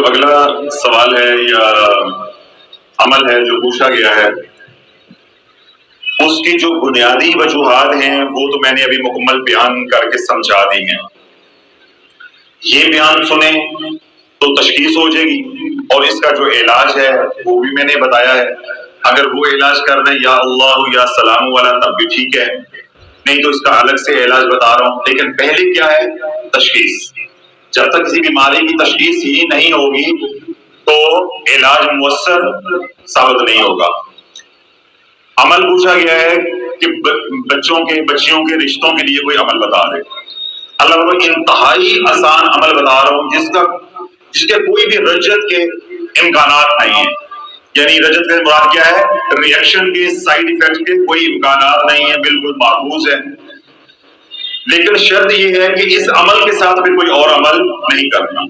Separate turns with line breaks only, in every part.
جو اگلا سوال ہے یا عمل ہے جو پوچھا گیا ہے، اس کی جو بنیادی وجوہات ہیں وہ تو میں نے ابھی مکمل بیان کر کے سمجھا دی ہیں۔ یہ بیان سنیں تو تشخیص ہو جائے گی، اور اس کا جو علاج ہے وہ بھی میں نے بتایا ہے۔ اگر وہ علاج کرنا ہے یا اللہ یا سلام والا تب بھی ٹھیک ہے، نہیں تو اس کا الگ سے علاج بتا رہا ہوں۔ لیکن پہلے کیا ہے؟ تشخیص۔ جب تک کسی بیماری کی تشخیص ہی نہیں ہوگی تو علاج مؤثر ثابت نہیں ہوگا۔ عمل پوچھا گیا ہے کہ بچیوں کے رشتوں کے لیے کوئی عمل بتا دے۔ اللہ کو انتہائی آسان عمل بتا رہا ہوں جس کے کوئی بھی رجت کے امکانات نہیں ہیں۔ یعنی رجت کا مراد کیا ہے؟ ری ایکشن کے، سائیڈ ایفیکٹ کے کوئی امکانات نہیں ہیں، بالکل محفوظ ہے۔ لیکن شرط یہ ہے کہ اس عمل کے ساتھ بھی کوئی اور عمل نہیں کرنا۔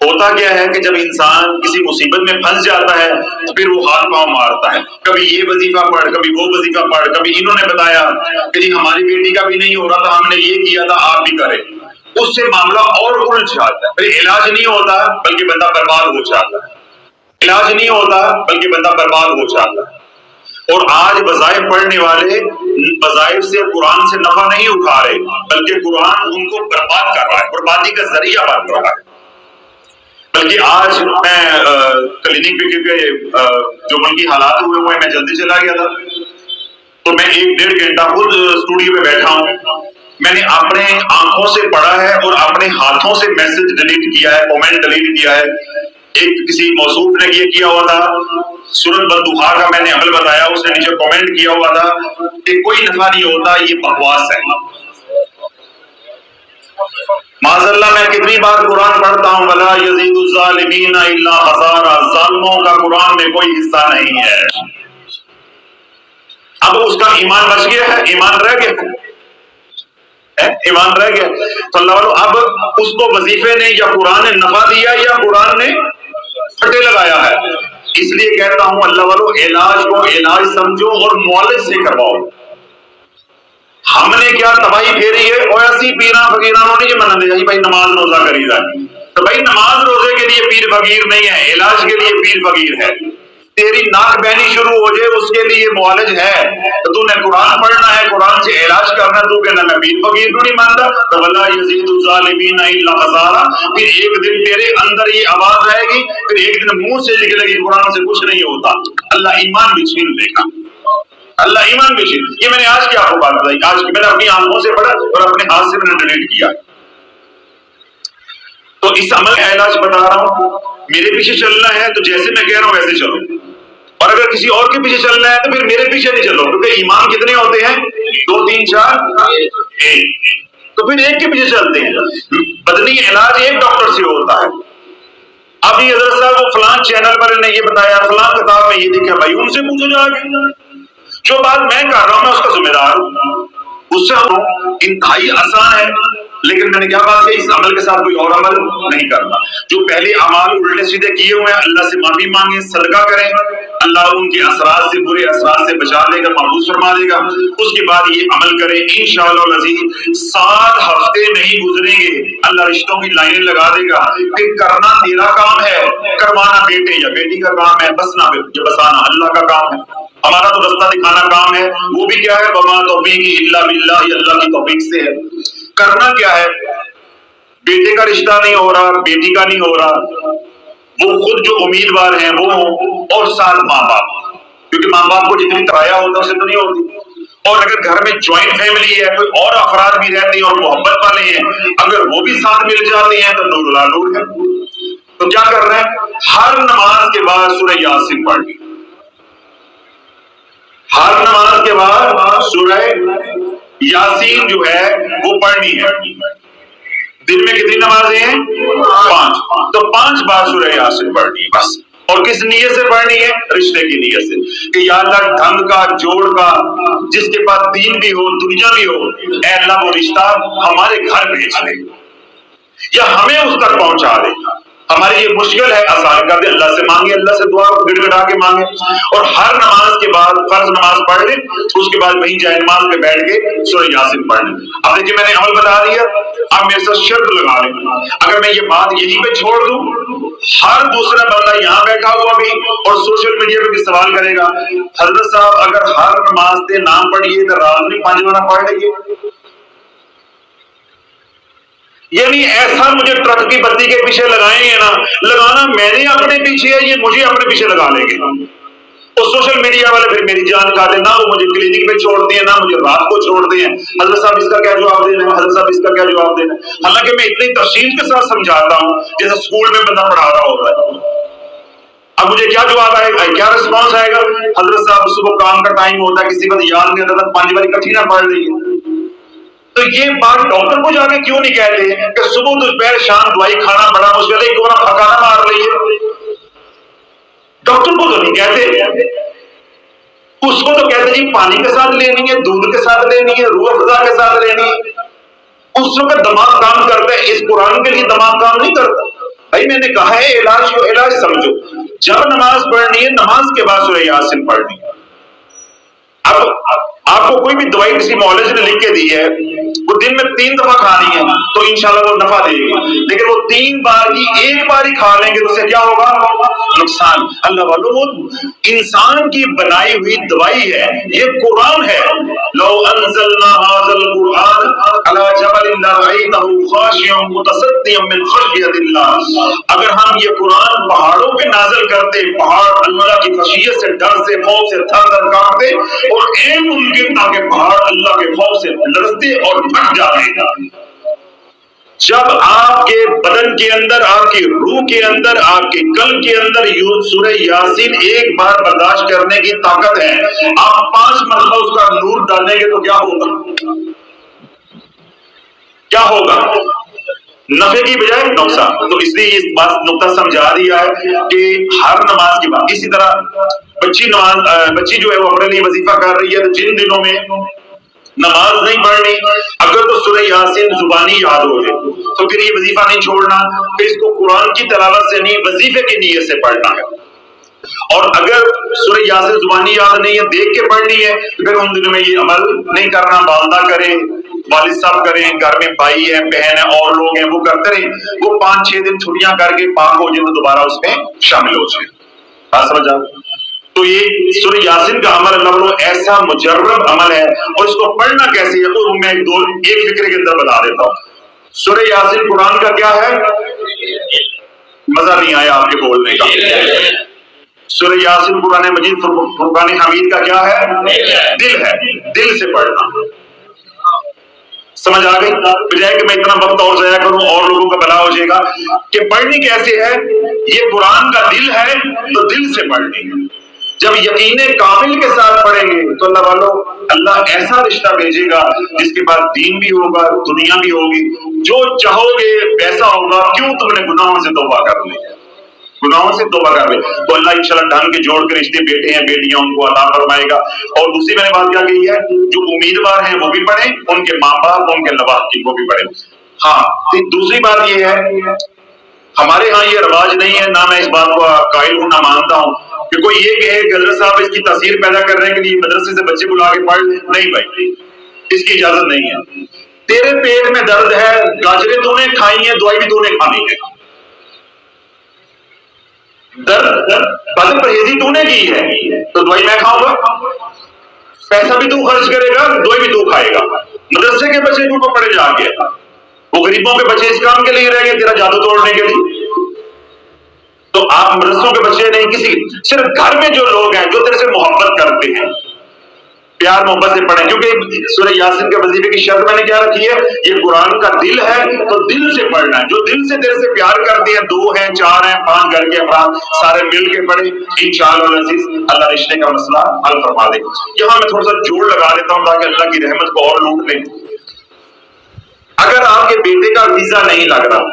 ہوتا کیا ہے کہ جب انسان کسی مصیبت میں پھنس جاتا ہے تو پھر وہ ہاتھ پاؤں مارتا ہے، کبھی یہ وظیفہ پڑھ، کبھی وہ وظیفہ پڑھ، کبھی انہوں نے بتایا کہ جی ہماری بیٹی کا بھی نہیں ہو رہا تھا، ہم نے یہ کیا تھا، آپ بھی کریں۔ اس سے معاملہ اور الجھ جاتا ہے، پھر علاج نہیں ہوتا بلکہ بندہ برباد ہو جاتا ہے۔ علاج نہیں ہوتا بلکہ بندہ برباد ہو جاتا ہے۔ اور آج وظائف پڑھنے والے وظائف سے قرآن سے نفع نہیں اٹھا رہے بلکہ قرآن ان کو برباد کر رہا ہے، بربادی کا ذریعہ بن رہا ہے۔ بلکہ آج میں کلینک پہ جو من کی حالات ہوئے میں جلدی چلا گیا تھا، تو میں 1-1.5 گھنٹہ خود اسٹوڈیو پہ بیٹھا ہوں۔ میں نے اپنے آنکھوں سے پڑھا ہے اور اپنے ہاتھوں سے میسج ڈیلیٹ کیا ہے، کامنٹ ڈیلیٹ کیا ہے۔ ایک کسی موصوف نے یہ کیا ہوا تھا، سورۃ بدوحا کا میں نے عمل بتایا، اس نے نیچے کامنٹ کیا ہوا تھا کہ کوئی نفع نہیں ہوتا، یہ بکواس ہے۔ معاذ اللہ میں کتنی بار قرآن پڑھتا ہوں، وَلَا يَزِيدُ الظَّالِمِينَ إِلَّا خَسَارًا، ظالموں کا قرآن میں کوئی حصہ نہیں ہے۔ اب اس کا ایمان بچ گیا ہے، ایمان رہ گیا ہے، ایمان رہ گیا۔ تو اللہ والو اب اس کو وظیفے نے یا قرآن نے نفع دیا یا قرآن نے پھٹے لگایا ہے۔ اس لیے کہتا ہوں اللہ والو علاج کو علاج سمجھو اور معالج سے کرواؤ۔ ہم نے کیا تباہی پھیری ہے، اور ایسی پیراں فقیرانوں نے یہ منع دیا جی بھائی نماز روزہ کری جائے، تو بھائی نماز روزے کے لیے پیر فقیر نہیں ہے، علاج کے لیے پیر فقیر ہے۔ تیری ناک بہنی شروع ہو جائے اس کے لیے معالج ہے، تو نے قرآن پڑھنا ہے، قرآن سے علاج کرنا، تو کہنا میں پیر فقیر کو نہیں مانتا، تو وَلَا يَزِيدُ الظَّالِمِينَ إِلَّا خَسَارًا۔ پھر ایک دن تیرے اندر یہ آواز رہے گی، پھر ایک دن منہ سے نکلے گی قرآن سے کچھ نہیں ہوتا، اللہ ایمان بھی چھین لے گا، اللہ ایمان بھی چھین۔ یہ میں نے آج کی آپ کو بات بتائی، آج میں نے اپنی آنکھوں سے پڑھا اور اپنے ہاتھ سے میں نے ڈیلیٹ کیا۔ تو اس عمل کا علاج بتا رہا ہوں، میرے پیچھے چلنا ہے تو جیسے میں کہہ رہا ہوں ویسے چلو، اور اگر کسی اور کے پیچھے چلنا ہے تو پھر میرے پیچھے نہیں چلو، کیونکہ ایمان کتنے ہوتے ہیں؟ 2 3 4 1، تو پھر ایک کے پیچھے چلتے ہیں۔ بدنی علاج ایک ڈاکٹر سے ہوتا ہے۔ اب یہ حضرت صاحب وہ فلان چینل پر نے یہ بتایا، فلان کتاب میں یہ لکھا، بھائی ان سے پوچھو جا کے، جو بات میں کر رہا ہوں میں اس کا ذمہ دار ہوں، اس سے انتہائی آسان ہے۔ لیکن میں نے کیا بات کی، اس عمل کے ساتھ کوئی اور عمل نہیں کرنا۔ جو پہلے اعمال الٹے سیدھے کیے ہوئے ہیں اللہ سے معافی مانگیں، صدقہ کریں، اللہ ان کے اثرات سے، برے اثرات سے بچا لے گا، محفوظ فرما دے گا۔ اس کے بعد یہ عمل کریں انشاءاللہ العزیز، 7 ہفتے نہیں گزریں گے اللہ رشتوں کی لائنیں لگا دے گا۔ پھر کرنا تیرا کام ہے، کروانا بیٹے یا بیٹی کا کام ہے، بسنا یا بسانا اللہ کا کام ہے۔ ہمارا تو رستہ دکھانا کام ہے، وہ بھی کیا ہے، وما توفیقی الا باللہ، یہ اللہ کی توفیق سے ہے۔ کرنا کیا ہے، بیٹے کا رشتہ نہیں ہو رہا، بیٹی کا نہیں ہو رہا، وہ خود جو امیدوار ہیں وہ ہوں، اور ساتھ ماں باپ، کیونکہ ماں باپ کو جتنی ترایا ہوتا ہے اسے تو نہیں ہوتی۔ اور اگر گھر میں جوائنٹ فیملی ہے، کوئی اور افراد بھی رہتے ہیں اور محبت والے ہیں، اگر وہ بھی ساتھ مل جاتے ہیں تو نور لا نور ہے۔ تو کیا کر رہے ہیں، ہر نماز کے بعد سورہ یاسین پڑھ لی، ہر نماز کے بعد سورہ یاسین جو ہے وہ پڑھنی ہے۔ دن میں کتنی نمازیں ہیں؟ 5، تو 5 بار سورہ یاسین پڑھنی ہے بس۔ اور کس نیت سے پڑھنی ہے؟ رشتے کی نیت سے، کہ یا اللہ ڈھنگ کا، جوڑ کا، جس کے پاس دین بھی ہو دنیا بھی ہو، اے اللہ وہ رشتہ ہمارے گھر بھیج دے یا ہمیں اس تک پہنچا دے۔ ہماری یہ مشکل ہے آسان کر دے، اللہ سے مانگے، اللہ سے دعا گڑ گڑا کے مانگے، اور ہر نماز کے بعد فرض نماز پڑھ لیں، اس کے بعد وہیں جائے نماز پہ بیٹھ کے سورہ یاسین پڑھ لیں۔ اب دیکھیے میں نے عمل بتا دیا، اب میرے ساتھ شرط لگا لیں، اگر میں یہ بات یہیں پہ چھوڑ دوں، ہر دوسرا بندہ یہاں بیٹھا ہوا بھی اور سوشل میڈیا پہ بھی سوال کرے گا، حضرت صاحب اگر ہر نماز تے نام پڑھیے تو رات میں 5 بار پڑھ لیں گے، یعنی ایسا مجھے ٹرک کی بتی کے پیچھے لگائیں گے نا، لگانا میں نے اپنے پیچھے ہے، یہ مجھے اپنے پیچھے لگا لیں گے۔ اور سوشل میڈیا والے پھر میری جان کھاتے، نہ وہ مجھے کلینک میں چھوڑتے ہیں، نہ مجھے رات کو چھوڑتے ہیں، حضرت صاحب اس کا کیا جواب دینا ہے، حضرت صاحب اس کا کیا جواب دینا ہے، حالانکہ میں اتنی تفصیل کے ساتھ سمجھاتا ہوں جیسے اسکول میں بندہ پڑھا رہا ہوتا ہے۔ اب مجھے کیا جواب آئے گا، کیا رسپانس آئے گا، حضرت صاحب صبح کام کا ٹائم ہوتا ہے، کسی وقت یاد نہیں آتا، 5 بار اکٹھی نہ پڑھ لیں گے۔ تو یہ بات ڈاکٹر کو جا کے کیوں نہیں کہتے کہ صبح دوپہر شام دوائی کھانا بڑا مشکل ہے، ایک بار پکانا مار لیے، ڈاکٹر کو تو نہیں کہتے، اس کو تو کہتے جی پانی کے ساتھ لینی ہے، دودھ کے ساتھ لینی ہے، روح افزا کے ساتھ لینی ہے، اس وقت دماغ کام کرتا ہے، اس قرآن کے لیے دماغ کام نہیں کرتا۔ بھائی میں نے کہا ہے علاج کو علاج سمجھو، جب نماز پڑھنی ہے نماز کے بعد سورہ یاسین پڑھنی ہے۔ اب آپ کو کوئی بھی دوائی کسی معالج نے لکھ کے دی ہے، وہ دن میں 3 دفعہ کھانی ہے تو انشاءاللہ وہ نفع دے گی، لیکن وہ 3 بار کی ایک بار ہی کھا لیں گے تو اس سے کیا ہوگا، نقصان۔ اللہ والوں وہ انسان کی بنائی ہوئی دوائی ہے، یہ قرآن ہے۔ لو انزلنا هذا القرآن على جبل لرأيته خاشعا متصدعا من خشية الله، اگر ہم یہ قرآن پہاڑوں پہ نازل کرتے، پہاڑ اللہ کی خشیت سے، ڈر سے، خوف سے تھر تھر کانپتے، اور این ممکن تھا کہ پہاڑ اللہ کے خوف سے لرزتے اور پھٹ جاتے۔ جب آپ کے بدن کے اندر، آپ کی روح کے اندر، آپ کے قلب کے اندر سورہ یاسین ایک بار برداشت کرنے کی طاقت ہے، آپ 5 مرتبہ اس کا نور ڈالیں گے تو کیا ہوگا، کیا ہوگا، نفع کی بجائے نقصان۔ تو اس لیے اس بات نقطہ سمجھا دیا ہے کہ ہر نماز کے بعد، اسی طرح بچی جو ہے وہ اپنے لیے وظیفہ کر رہی ہے، تو جن دنوں میں نماز نہیں پڑھنی، اگر تو سورہ یاسین زبانی یاد ہو جائے تو پھر یہ وظیفہ نہیں چھوڑنا، پھر اس کو قرآن کی تلاوت سے نہیں، وظیفے کی نیت سے پڑھنا ہے۔ اور اگر سورہ یاسین زبانی یاد نہیں ہے، دیکھ کے پڑھنی ہے، تو پھر ان دنوں میں یہ عمل نہیں کرنا، والدہ کریں، والد صاحب کریں، گھر میں بھائی ہیں، بہن ہیں، اور لوگ ہیں، وہ کرتے رہیں، وہ 5-6 دن چھٹیاں کر کے پاک ہو جائے تو دوبارہ اس میں شامل ہو جائے۔ بات سمجھ آ؟ تو یہ سورہ یاسین کا عمل اللہ والوں ایسا مجرب عمل ہے، اور اس کو پڑھنا کیسے ہے تو میں ایک فکرے کے اندر بتا دیتا ہوں۔ سورہ یاسین قرآن کا کیا ہے، مزہ نہیں آیا آپ کے بولنے کا، سورہ یاسین قرآن مجید فرقان حمید کا کیا ہے، دل ہے، دل سے پڑھنا۔ سمجھ آ گئی؟ بجائے کہ میں اتنا وقت اور ضائع کروں اور لوگوں کا بھلا ہو جائے گا کہ پڑھنی کیسے ہے، یہ قرآن کا دل ہے تو دل سے پڑھنی ہے۔ جب یقین کامل کے ساتھ پڑھیں گے تو اللہ والوں اللہ ایسا رشتہ بھیجے گا جس کے بعد دین بھی ہوگا، دنیا بھی ہوگی، جو چاہو گے ویسا ہوگا۔ کیوں؟ تم نے گناہوں سے توبہ کر لی، گناہوں سے توبہ کر لے تو اللہ انشاءاللہ ڈھنگ کے جوڑ کے رشتے، بیٹے ہیں بیٹیاں، ان کو عطا فرمائے گا۔ اور دوسری میں نے بات کیا کہی ہے، جو امیدوار ہیں وہ بھی پڑھیں، ان کے ماں باپ، ان کے لواحقین وہ بھی پڑھیں۔ ہاں دوسری بات یہ ہے، ہمارے ہاں یہ رواج نہیں ہے، نہ میں اس بات کو قائل ہوں، نہ مانتا ہوں کہ کوئی یہ کہے کہ حضرت صاحب اس کی تاثیر پیدا کرنے کے لیے مدرسے سے بچے بلا کے پڑھ لیں۔ نہیں بھائی، اس کی اجازت نہیں ہے۔ تیرے پیٹ میں درد ہے، گاجریں تو نے کھائی ہیں، دوائی بھی تو نے کھانی ہے، درد بدن پرہیزی تو نے کی ہے تو دوائی میں کھاؤں گا، پیسہ بھی تو خرچ کرے گا، دوائی بھی تو کھائے گا۔ مدرسے کے بچے کیوں پڑھے جا کے، وہ غریبوں کے بچے اس کام کے لیے رہ گئے تیرا جادو توڑنے کے لیے۔ تو آپ مدرسوں کے بچے نہیں، کسی صرف گھر میں جو لوگ ہیں جو تیرے سے محبت کرتے ہیں، پیار محبت سے پڑھیں، کیونکہ سورہ یاسین کے وظیفے کی شرط میں نے کیا رکھی ہے، یہ قرآن کا دل ہے تو دل سے پڑھنا ہے۔ جو دل سے تیرے سے پیار کرتے ہیں، 2 ہیں، 4 ہیں، 5 گھر کے افراد، سارے مل کے پڑھیں، انشاءاللہ العزیز اللہ رشتے کا مسئلہ حل فرما دے۔ یہاں میں تھوڑا سا جوڑ لگا دیتا ہوں تاکہ اللہ کی رحمت کو اور لوٹ لیں۔ اگر آپ کے بیٹے کا ویزا نہیں لگ رہا،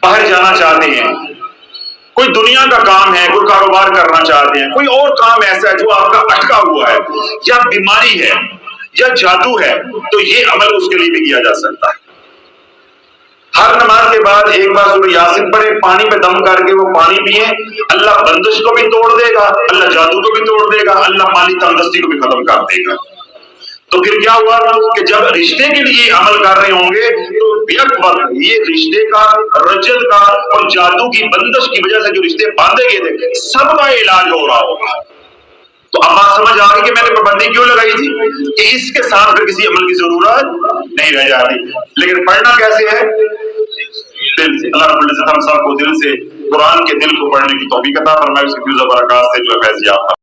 باہر جانا چاہتے ہیں، کوئی دنیا کا کام ہے، کوئی کاروبار کرنا چاہتے ہیں، کوئی اور کام ایسا ہے جو آپ کا اٹکا ہوا ہے، یا بیماری ہے یا جادو ہے، تو یہ عمل اس کے لیے بھی کیا جا سکتا ہے۔ ہر نماز کے بعد ایک بار سورہ یاسین پڑھے، پانی پہ دم کر کے وہ پانی پیئے، اللہ بندش کو بھی توڑ دے گا، اللہ جادو کو بھی توڑ دے گا، اللہ مالی تندرستی کو بھی ختم کر دے گا۔ تو پھر کیا ہوا کہ جب رشتے کے لیے عمل کر رہے ہوں گے تو یک وقت یہ رشتے کا، رجت کا اور جادو کی بندش کی وجہ سے جو رشتے باندھے گئے تھے سب کا علاج ہو رہا ہوگا۔ تو اب بات سمجھ آ گئی کہ میں نے پابندی کیوں لگائی تھی، کہ اس کے ساتھ پھر کسی عمل کی ضرورت نہیں رہ جاتی۔ لیکن پڑھنا کیسے ہے؟ دل سے۔ اللہ رب العزت ہم سب کو دل سے قرآن کے دل کو پڑھنے کی توفیق عطا فرمائے، اس کی فیض و برکات سے جو ہے فیض یافتہ